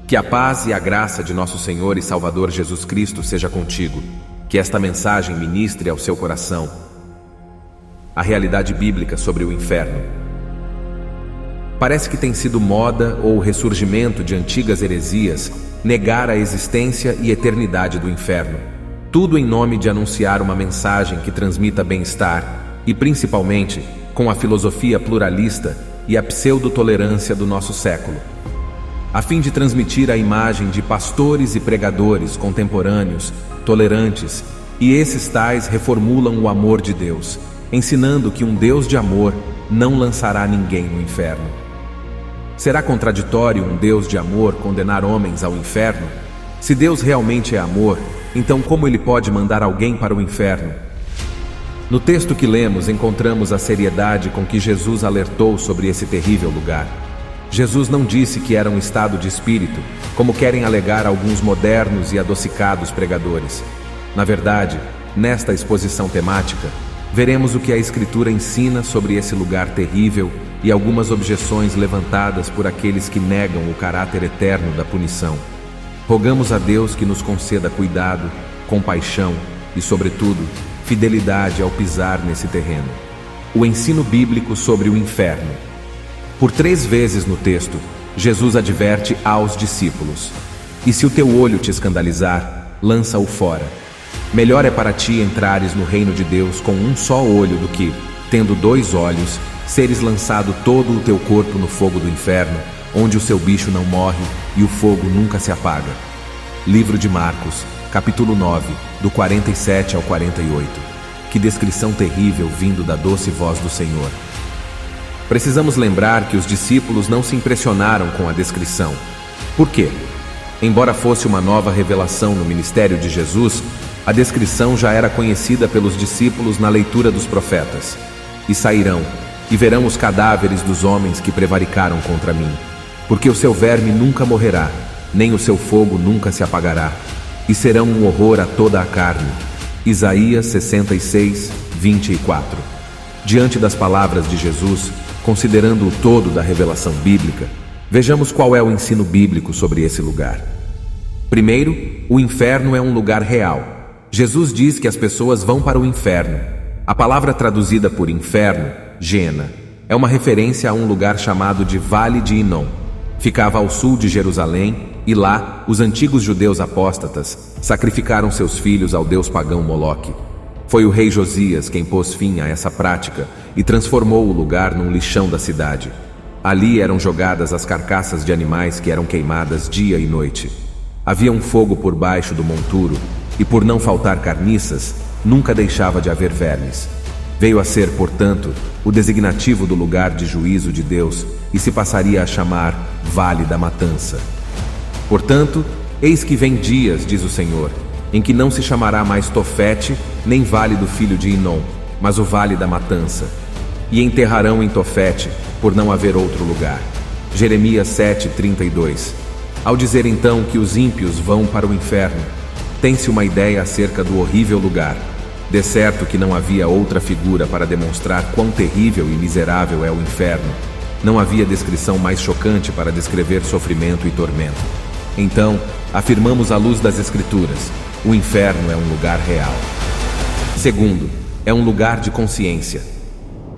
Que a paz e a graça de nosso Senhor e Salvador Jesus Cristo seja contigo. Que esta mensagem ministre ao seu coração a realidade bíblica sobre o inferno. Parece que tem sido moda ou ressurgimento de antigas heresias negar a existência e eternidade do inferno. Tudo em nome de anunciar uma mensagem que transmita bem-estar e, principalmente, com a filosofia pluralista e a pseudo-tolerância do nosso século, a fim de transmitir a imagem de pastores e pregadores contemporâneos, tolerantes, e esses tais reformulam o amor de Deus, ensinando que um Deus de amor não lançará ninguém no inferno. Será contraditório um Deus de amor condenar homens ao inferno? Se Deus realmente é amor, então como ele pode mandar alguém para o inferno? No texto que lemos, encontramos a seriedade com que Jesus alertou sobre esse terrível lugar. Jesus não disse que era um estado de espírito, como querem alegar alguns modernos e adocicados pregadores. Na verdade, nesta exposição temática, veremos o que a Escritura ensina sobre esse lugar terrível e algumas objeções levantadas por aqueles que negam o caráter eterno da punição. Rogamos a Deus que nos conceda cuidado, compaixão e, sobretudo, fidelidade ao pisar nesse terreno. O ensino bíblico sobre o inferno. Por 3 vezes no texto, Jesus adverte aos discípulos: "E se o teu olho te escandalizar, lança-o fora. Melhor é para ti entrares no reino de Deus com um só olho do que, tendo 2 olhos, seres lançado todo o teu corpo no fogo do inferno, onde o seu bicho não morre e o fogo nunca se apaga." Livro de Marcos, capítulo 9, do 47 ao 48. Que descrição terrível vindo da doce voz do Senhor. Precisamos lembrar que os discípulos não se impressionaram com a descrição. Por quê? Embora fosse uma nova revelação no ministério de Jesus, a descrição já era conhecida pelos discípulos na leitura dos profetas. "E sairão, e verão os cadáveres dos homens que prevaricaram contra mim, porque o seu verme nunca morrerá, nem o seu fogo nunca se apagará, e serão um horror a toda a carne." Isaías 66, 24. Diante das palavras de Jesus, considerando o todo da revelação bíblica, vejamos qual é o ensino bíblico sobre esse lugar. Primeiro, o inferno é um lugar real. Jesus diz que as pessoas vão para o inferno. A palavra traduzida por inferno, Gena, é uma referência a um lugar chamado de Vale de Inom. Ficava ao sul de Jerusalém e lá os antigos judeus apóstatas sacrificaram seus filhos ao deus pagão Moloque. Foi o rei Josias quem pôs fim a essa prática e transformou o lugar num lixão da cidade. Ali eram jogadas as carcaças de animais que eram queimadas dia e noite. Havia um fogo por baixo do monturo e, por não faltar carniças, nunca deixava de haver vermes. Veio a ser, portanto, o designativo do lugar de juízo de Deus e se passaria a chamar Vale da Matança. Portanto, eis que vem dias, diz o Senhor, em que não se chamará mais Tofete, nem Vale do filho de Inom, mas o Vale da Matança. E enterrarão em Tofete, por não haver outro lugar. Jeremias 7:32. Ao dizer então que os ímpios vão para o inferno, tem-se uma ideia acerca do horrível lugar. De certo que não havia outra figura para demonstrar quão terrível e miserável é o inferno. Não havia descrição mais chocante para descrever sofrimento e tormento. Então, afirmamos à luz das Escrituras: o inferno é um lugar real. Segundo, é um lugar de consciência.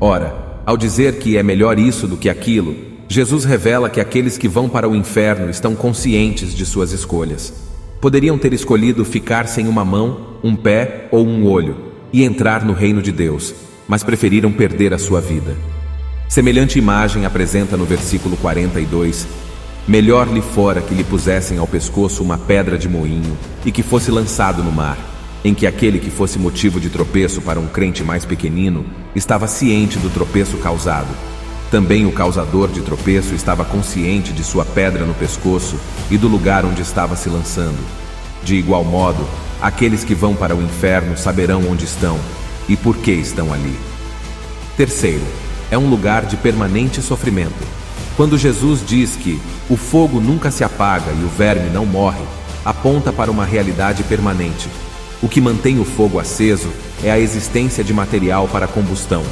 Ora, ao dizer que é melhor isso do que aquilo, Jesus revela que aqueles que vão para o inferno estão conscientes de suas escolhas. Poderiam ter escolhido ficar sem uma mão, um pé ou um olho e entrar no reino de Deus, mas preferiram perder a sua vida. Semelhante imagem apresenta no versículo 42: "Melhor lhe fora que lhe pusessem ao pescoço uma pedra de moinho e que fosse lançado no mar, em que aquele que fosse motivo de tropeço para um crente mais pequenino estava ciente do tropeço causado. Também o causador de tropeço estava consciente de sua pedra no pescoço e do lugar onde estava se lançando. De igual modo, aqueles que vão para o inferno saberão onde estão e por que estão ali." Terceiro, é um lugar de permanente sofrimento. Quando Jesus diz que o fogo nunca se apaga e o verme não morre, aponta para uma realidade permanente. O que mantém o fogo aceso é a existência de material para combustão.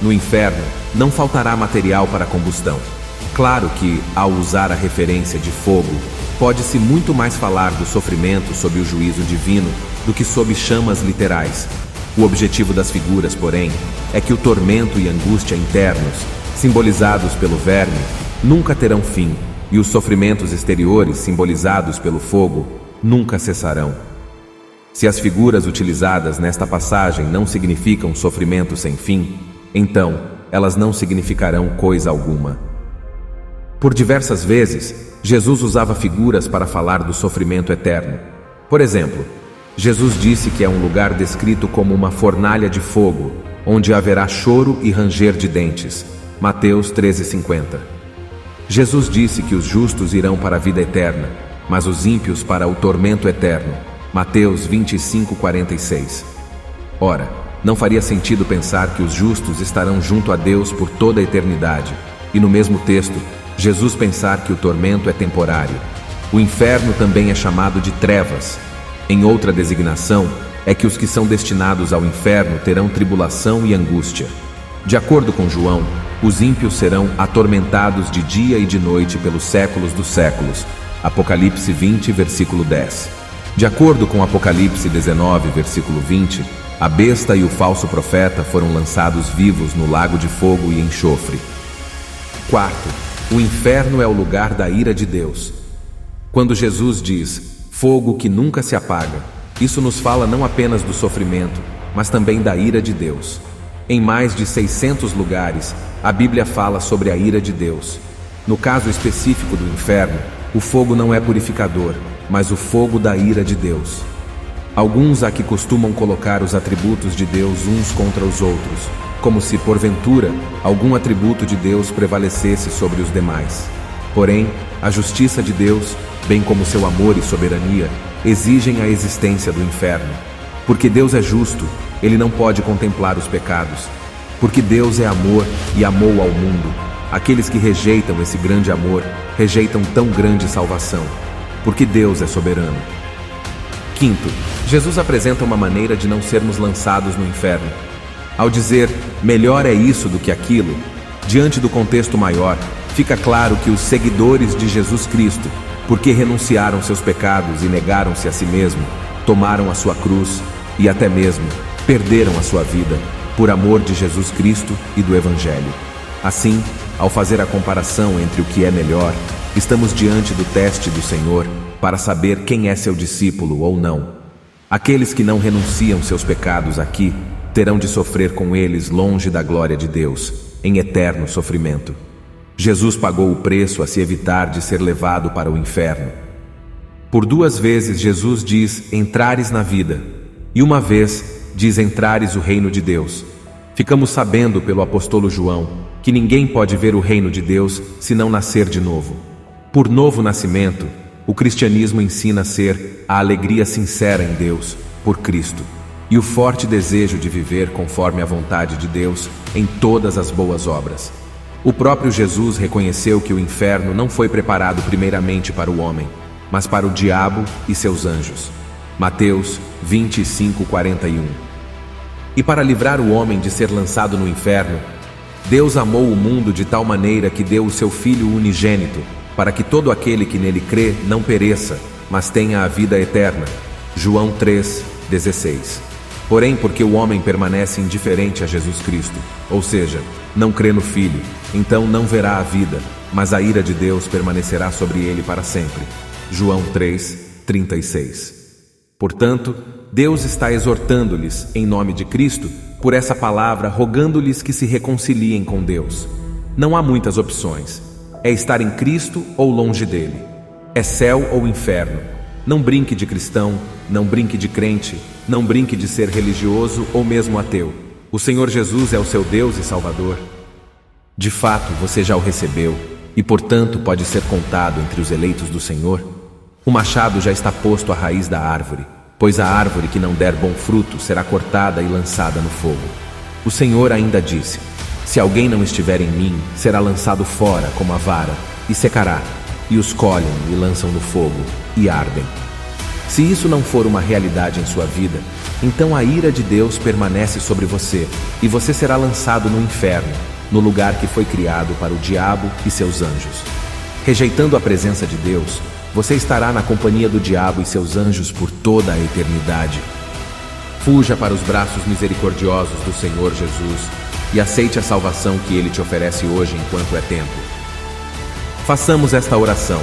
No inferno, não faltará material para combustão. Claro que, ao usar a referência de fogo, Pode-se muito mais falar do sofrimento sob o juízo divino do que sob chamas literais. O objetivo das figuras, porém, é que o tormento e angústia internos, simbolizados pelo verme, nunca terão fim, e os sofrimentos exteriores, simbolizados pelo fogo, nunca cessarão. Se as figuras utilizadas nesta passagem não significam sofrimento sem fim, então elas não significarão coisa alguma. Por diversas vezes, Jesus usava figuras para falar do sofrimento eterno. Por exemplo, Jesus disse que é um lugar descrito como uma fornalha de fogo, onde haverá choro e ranger de dentes. Mateus 13:50. Jesus disse que os justos irão para a vida eterna, mas os ímpios para o tormento eterno. Mateus 25:46. Ora, não faria sentido pensar que os justos estarão junto a Deus por toda a eternidade, e no mesmo texto, Jesus pensar que o tormento é temporário. O inferno também é chamado de trevas. Em outra designação, é que os que são destinados ao inferno terão tribulação e angústia. De acordo com João, os ímpios serão atormentados de dia e de noite pelos séculos dos séculos. Apocalipse 20, versículo 10. De acordo com Apocalipse 19, versículo 20, a besta e o falso profeta foram lançados vivos no lago de fogo e enxofre. Quarto, o inferno é o lugar da ira de Deus. Quando Jesus diz fogo que nunca se apaga, isso nos fala não apenas do sofrimento, mas também da ira de Deus. Em mais de 600 lugares, a Bíblia fala sobre a ira de Deus. No caso específico do inferno, o fogo não é purificador, mas o fogo da ira de Deus. Alguns aqui costumam colocar os atributos de Deus uns contra os outros, como se, porventura, algum atributo de Deus prevalecesse sobre os demais. Porém, a justiça de Deus, bem como seu amor e soberania, exigem a existência do inferno. Porque Deus é justo, Ele não pode contemplar os pecados. Porque Deus é amor e amou ao mundo. Aqueles que rejeitam esse grande amor, rejeitam tão grande salvação. Porque Deus é soberano. Quinto, Jesus apresenta uma maneira de não sermos lançados no inferno. Ao dizer, melhor é isso do que aquilo, diante do contexto maior, fica claro que os seguidores de Jesus Cristo, porque renunciaram seus pecados e negaram-se a si mesmo, tomaram a sua cruz e até mesmo perderam a sua vida por amor de Jesus Cristo e do Evangelho. Assim, ao fazer a comparação entre o que é melhor, estamos diante do teste do Senhor para saber quem é seu discípulo ou não. Aqueles que não renunciam seus pecados aqui terão de sofrer com eles longe da glória de Deus, em eterno sofrimento. Jesus pagou o preço a se evitar de ser levado para o inferno. Por 2 vezes Jesus diz, entrares na vida, e uma vez diz, entrares o reino de Deus. Ficamos sabendo pelo apóstolo João que ninguém pode ver o reino de Deus se não nascer de novo. Por novo nascimento, o cristianismo ensina a ser a alegria sincera em Deus, por Cristo, e o forte desejo de viver conforme a vontade de Deus em todas as boas obras. O próprio Jesus reconheceu que o inferno não foi preparado primeiramente para o homem, mas para o diabo e seus anjos. Mateus 25:41. E para livrar o homem de ser lançado no inferno, Deus amou o mundo de tal maneira que deu o seu Filho unigênito, para que todo aquele que nele crê não pereça, mas tenha a vida eterna. João 3:16. Porém, porque o homem permanece indiferente a Jesus Cristo, ou seja, não crê no Filho, então não verá a vida, mas a ira de Deus permanecerá sobre ele para sempre. João 3:36. Portanto, Deus está exortando-lhes, em nome de Cristo, por essa palavra, rogando-lhes que se reconciliem com Deus. Não há muitas opções. É estar em Cristo ou longe dele. É céu ou inferno. Não brinque de cristão, não brinque de crente, não brinque de ser religioso ou mesmo ateu. O Senhor Jesus é o seu Deus e Salvador. De fato, você já o recebeu e, portanto, pode ser contado entre os eleitos do Senhor. O machado já está posto à raiz da árvore, pois a árvore que não der bom fruto será cortada e lançada no fogo. O Senhor ainda disse: se alguém não estiver em mim, será lançado fora como a vara, e secará, e os colhem e lançam no fogo, e ardem. Se isso não for uma realidade em sua vida, então a ira de Deus permanece sobre você, e você será lançado no inferno, no lugar que foi criado para o diabo e seus anjos. Rejeitando a presença de Deus, você estará na companhia do diabo e seus anjos por toda a eternidade. Fuja para os braços misericordiosos do Senhor Jesus e aceite a salvação que Ele te oferece hoje enquanto é tempo. Façamos esta oração.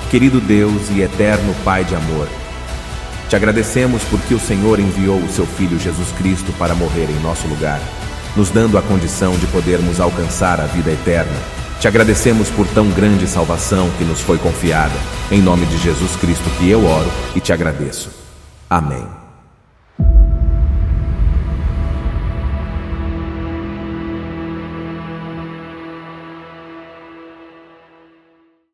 Querido Deus e eterno Pai de amor, te agradecemos porque o Senhor enviou o seu Filho Jesus Cristo para morrer em nosso lugar, nos dando a condição de podermos alcançar a vida eterna. Te agradecemos por tão grande salvação que nos foi confiada. Em nome de Jesus Cristo que eu oro e te agradeço. Amém.